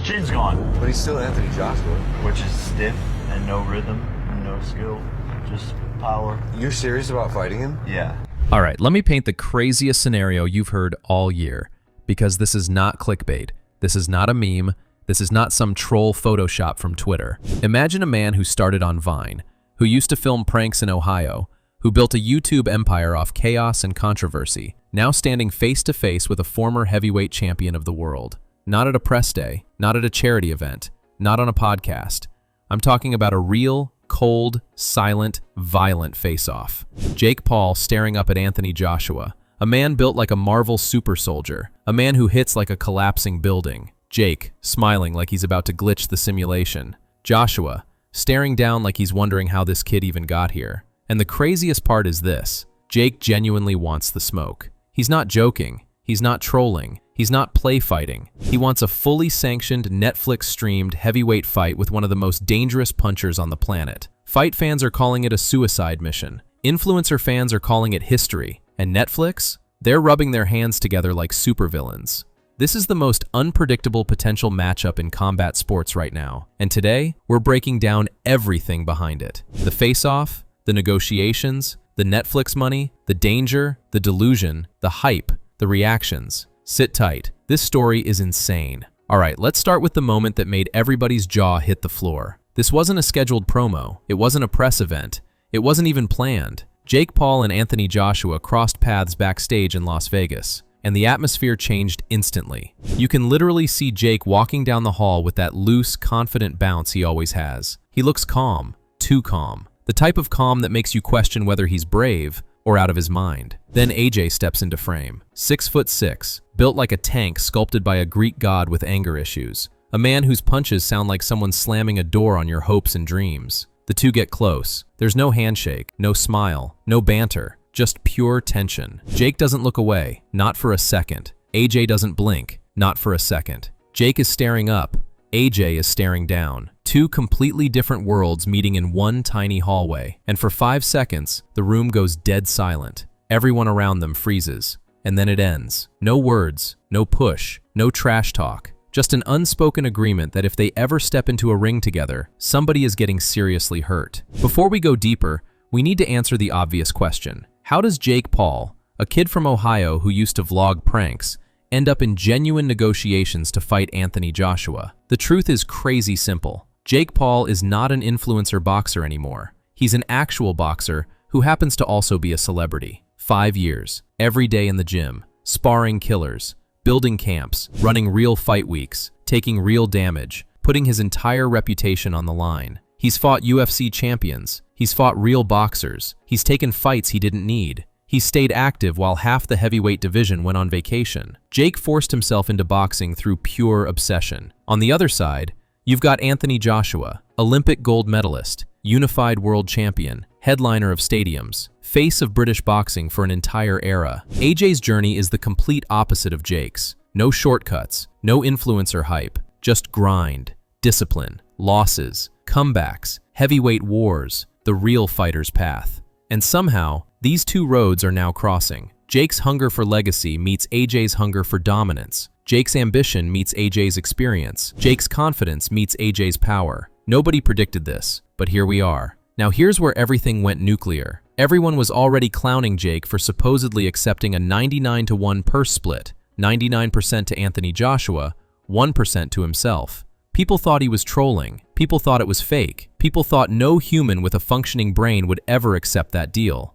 Chin's gone. But he's still Anthony Joshua. Which is stiff and no rhythm and no skill. Just power. You're serious about fighting him? Yeah. All right, let me paint the craziest scenario you've heard all year, because this is not clickbait. This is not a meme. This is not some troll Photoshop from Twitter. Imagine a man who started on Vine, who used to film pranks in Ohio, who built a YouTube empire off chaos and controversy, now standing face to face with a former heavyweight champion of the world. Not at a press day, not at a charity event, not on a podcast. I'm talking about a real, cold, silent, violent face-off. Jake Paul staring up at Anthony Joshua, a man built like a Marvel super soldier, a man who hits like a collapsing building. Jake, smiling like he's about to glitch the simulation. Joshua, staring down like he's wondering how this kid even got here. And the craziest part is this: Jake genuinely wants the smoke. He's not joking. He's not trolling. He's not play fighting. He wants a fully sanctioned, Netflix-streamed heavyweight fight with one of the most dangerous punchers on the planet. Fight fans are calling it a suicide mission. Influencer fans are calling it history. And Netflix? They're rubbing their hands together like supervillains. This is the most unpredictable potential matchup in combat sports right now. And today, we're breaking down everything behind it. The face-off, the negotiations, the Netflix money, the danger, the delusion, the hype, the reactions. Sit tight. This story is insane. All right, let's start with the moment that made everybody's jaw hit the floor. This wasn't a scheduled promo. It wasn't a press event. It wasn't even planned. Jake Paul and Anthony Joshua crossed paths backstage in Las Vegas, and the atmosphere changed instantly. You can literally see Jake walking down the hall with that loose, confident bounce he always has. He looks calm, too calm. The type of calm that makes you question whether he's brave or out of his mind. Then AJ steps into frame. 6'6", built like a tank sculpted by a Greek god with anger issues. A man whose punches sound like someone slamming a door on your hopes and dreams. The two get close. There's no handshake, no smile, no banter, just pure tension. Jake doesn't look away, not for a second. AJ doesn't blink, not for a second. Jake is staring up. AJ is staring down. Two completely different worlds meeting in one tiny hallway. And for 5 seconds, the room goes dead silent. Everyone around them freezes. And then it ends. No words, no push, no trash talk. Just an unspoken agreement that if they ever step into a ring together, somebody is getting seriously hurt. Before we go deeper, we need to answer the obvious question. How does Jake Paul, a kid from Ohio who used to vlog pranks, end up in genuine negotiations to fight Anthony Joshua? The truth is crazy simple. Jake Paul is not an influencer boxer anymore. He's an actual boxer who happens to also be a celebrity. 5 years, every day in the gym, sparring killers, building camps, running real fight weeks, taking real damage, putting his entire reputation on the line. He's fought UFC champions. He's fought real boxers. He's taken fights he didn't need. He stayed active while half the heavyweight division went on vacation. Jake forced himself into boxing through pure obsession. On the other side, you've got Anthony Joshua, Olympic gold medalist, unified world champion, headliner of stadiums, face of British boxing for an entire era. AJ's journey is the complete opposite of Jake's. No shortcuts, no influencer hype, just grind, discipline, losses, comebacks, heavyweight wars, the real fighter's path. And somehow, these two roads are now crossing. Jake's hunger for legacy meets AJ's hunger for dominance. Jake's ambition meets AJ's experience. Jake's confidence meets AJ's power. Nobody predicted this, but here we are. Now here's where everything went nuclear. Everyone was already clowning Jake for supposedly accepting a 99-to-1 purse split, 99% to Anthony Joshua, 1% to himself. People thought he was trolling. People thought it was fake. People thought no human with a functioning brain would ever accept that deal.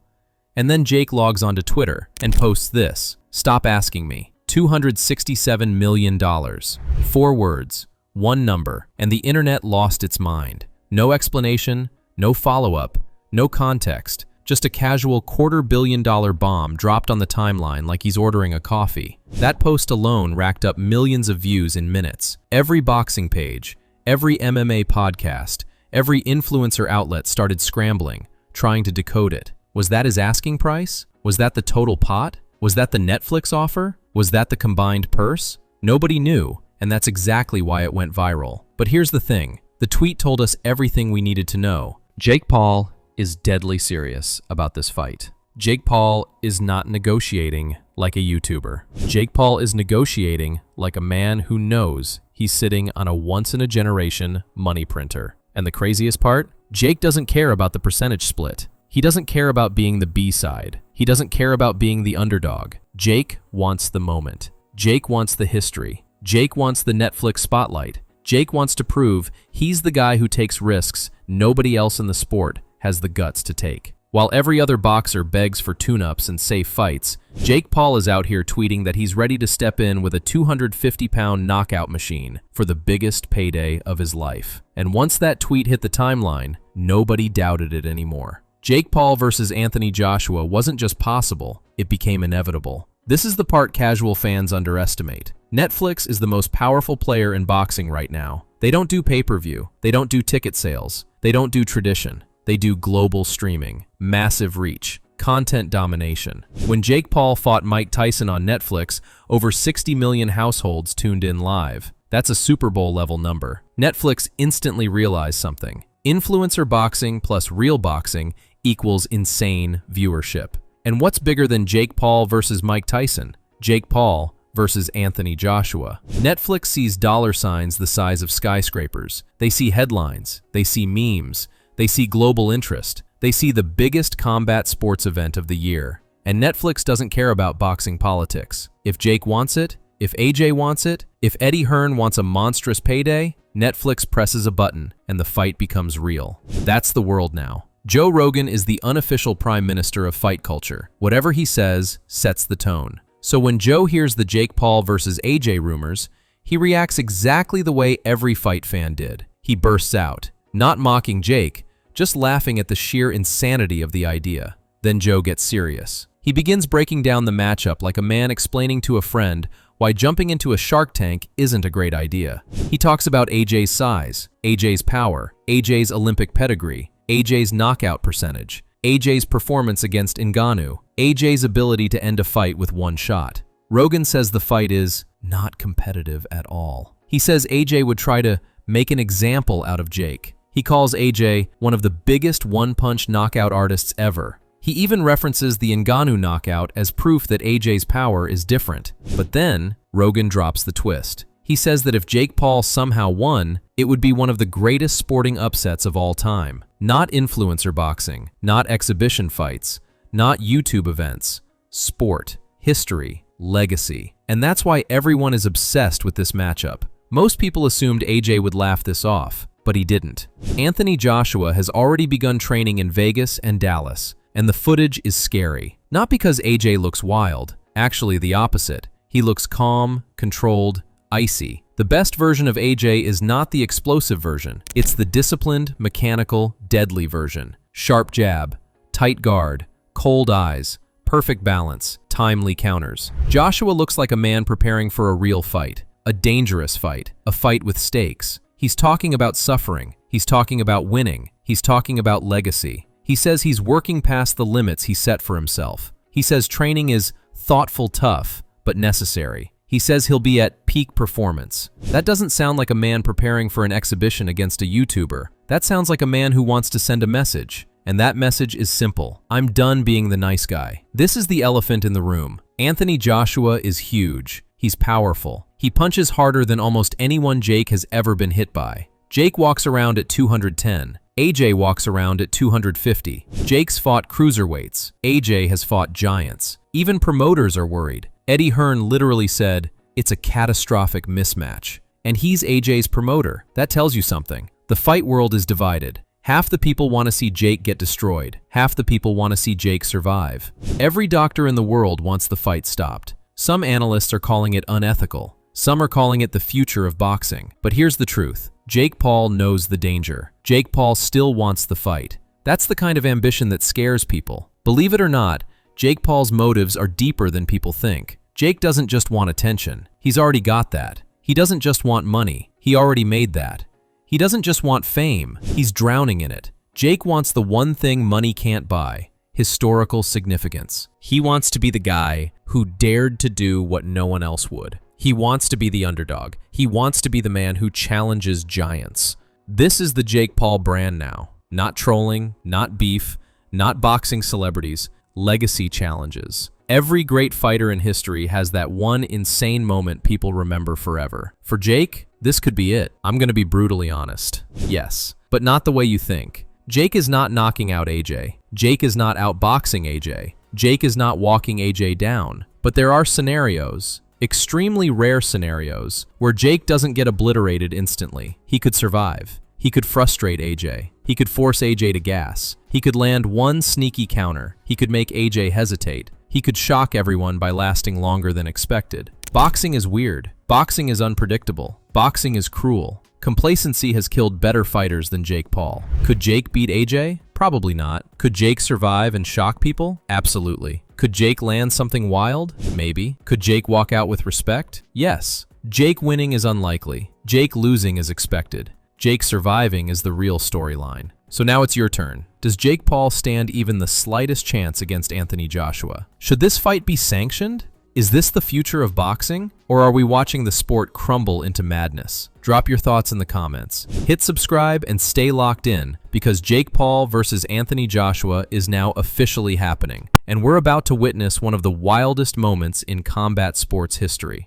And then Jake logs onto Twitter and posts this: "Stop asking me. $267 million. 4 words, 1 number, and the internet lost its mind. No explanation, no follow-up, no context, just a casual $250 million bomb dropped on the timeline like he's ordering a coffee. That post alone racked up millions of views in minutes. Every boxing page, every MMA podcast, every influencer outlet started scrambling, trying to decode it. Was that his asking price? Was that the total pot? Was that the Netflix offer? Was that the combined purse? Nobody knew, and that's exactly why it went viral. But here's the thing. The tweet told us everything we needed to know. Jake Paul is deadly serious about this fight. Jake Paul is not negotiating like a YouTuber. Jake Paul is negotiating like a man who knows he's sitting on a once-in-a-generation money printer. And the craziest part? Jake doesn't care about the percentage split. He doesn't care about being the B-side. He doesn't care about being the underdog. Jake wants the moment. Jake wants the history. Jake wants the Netflix spotlight. Jake wants to prove he's the guy who takes risks nobody else in the sport has the guts to take. While every other boxer begs for tune-ups and safe fights, Jake Paul is out here tweeting that he's ready to step in with a 250-pound knockout machine for the biggest payday of his life. And once that tweet hit the timeline, nobody doubted it anymore. Jake Paul versus Anthony Joshua wasn't just possible, it became inevitable. This is the part casual fans underestimate. Netflix is the most powerful player in boxing right now. They don't do pay-per-view, they don't do ticket sales, they don't do tradition. They do global streaming, massive reach, content domination. When Jake Paul fought Mike Tyson on Netflix, over 60 million households tuned in live. That's a Super Bowl level number. Netflix instantly realized something. Influencer boxing plus real boxing equals insane viewership. And what's bigger than Jake Paul versus Mike Tyson? Jake Paul versus Anthony Joshua. Netflix sees dollar signs the size of skyscrapers. They see headlines. They see memes. They see global interest. They see the biggest combat sports event of the year. And Netflix doesn't care about boxing politics. If Jake wants it, if AJ wants it, if Eddie Hearn wants a monstrous payday, Netflix presses a button and the fight becomes real. That's the world now. Joe Rogan is the unofficial prime minister of fight culture. Whatever he says sets the tone. So when Joe hears the Jake Paul versus AJ rumors, he reacts exactly the way every fight fan did. He bursts out. Not mocking Jake, just laughing at the sheer insanity of the idea. Then Joe gets serious. He begins breaking down the matchup like a man explaining to a friend why jumping into a shark tank isn't a great idea. He talks about AJ's size, AJ's power, AJ's Olympic pedigree, AJ's knockout percentage, AJ's performance against Ngannou, AJ's ability to end a fight with one shot. Rogan says the fight is not competitive at all. He says AJ would try to make an example out of Jake. He calls AJ one of the biggest one-punch knockout artists ever. He even references the Ngannou knockout as proof that AJ's power is different. But then, Rogan drops the twist. He says that if Jake Paul somehow won, it would be one of the greatest sporting upsets of all time. Not influencer boxing, not exhibition fights, not YouTube events. Sport, history, legacy. And that's why everyone is obsessed with this matchup. Most people assumed AJ would laugh this off, but he didn't. Anthony Joshua has already begun training in Vegas and Dallas, and the footage is scary. Not because AJ looks wild, actually the opposite. He looks calm, controlled, icy. The best version of AJ is not the explosive version. It's the disciplined, mechanical, deadly version. Sharp jab, tight guard, cold eyes, perfect balance, timely counters. Joshua looks like a man preparing for a real fight, a dangerous fight, a fight with stakes. He's talking about suffering. He's talking about winning. He's talking about legacy. He says he's working past the limits he set for himself. He says training is thoughtful, tough, but necessary. He says he'll be at peak performance. That doesn't sound like a man preparing for an exhibition against a YouTuber. That sounds like a man who wants to send a message. And that message is simple. I'm done being the nice guy. This is the elephant in the room. Anthony Joshua is huge. He's powerful. He punches harder than almost anyone Jake has ever been hit by. Jake walks around at 210. AJ walks around at 250. Jake's fought cruiserweights. AJ has fought giants. Even promoters are worried. Eddie Hearn literally said, "It's a catastrophic mismatch." And he's AJ's promoter. That tells you something. The fight world is divided. Half the people want to see Jake get destroyed. Half the people want to see Jake survive. Every doctor in the world wants the fight stopped. Some analysts are calling it unethical. Some are calling it the future of boxing. But here's the truth. Jake Paul knows the danger. Jake Paul still wants the fight. That's the kind of ambition that scares people. Believe it or not, Jake Paul's motives are deeper than people think. Jake doesn't just want attention. He's already got that. He doesn't just want money. He already made that. He doesn't just want fame. He's drowning in it. Jake wants the one thing money can't buy: historical significance. He wants to be the guy who dared to do what no one else would. He wants to be the underdog. He wants to be the man who challenges giants. This is the Jake Paul brand now. Not trolling, not beef, not boxing celebrities. legacy challenges. Every great fighter in history has that one insane moment people remember forever. For Jake, this could be it. I'm going to be brutally honest. Yes, but not the way you think. Jake is not knocking out AJ. Jake is not outboxing AJ. Jake is not walking AJ down. But there are scenarios, extremely rare scenarios, where Jake doesn't get obliterated instantly. He could survive. He could frustrate AJ. He could force AJ to gas. He could land one sneaky counter. He could make AJ hesitate. He could shock everyone by lasting longer than expected. Boxing is weird. Boxing is unpredictable. Boxing is cruel. Complacency has killed better fighters than Jake Paul. Could Jake beat AJ? Probably not. Could Jake survive and shock people? Absolutely. Could Jake land something wild? Maybe. Could Jake walk out with respect? Yes. Jake winning is unlikely. Jake losing is expected. Jake surviving is the real storyline. So now it's your turn. Does Jake Paul stand even the slightest chance against Anthony Joshua? Should this fight be sanctioned? Is this the future of boxing? Or are we watching the sport crumble into madness? Drop your thoughts in the comments. Hit subscribe and stay locked in, because Jake Paul versus Anthony Joshua is now officially happening, and we're about to witness one of the wildest moments in combat sports history.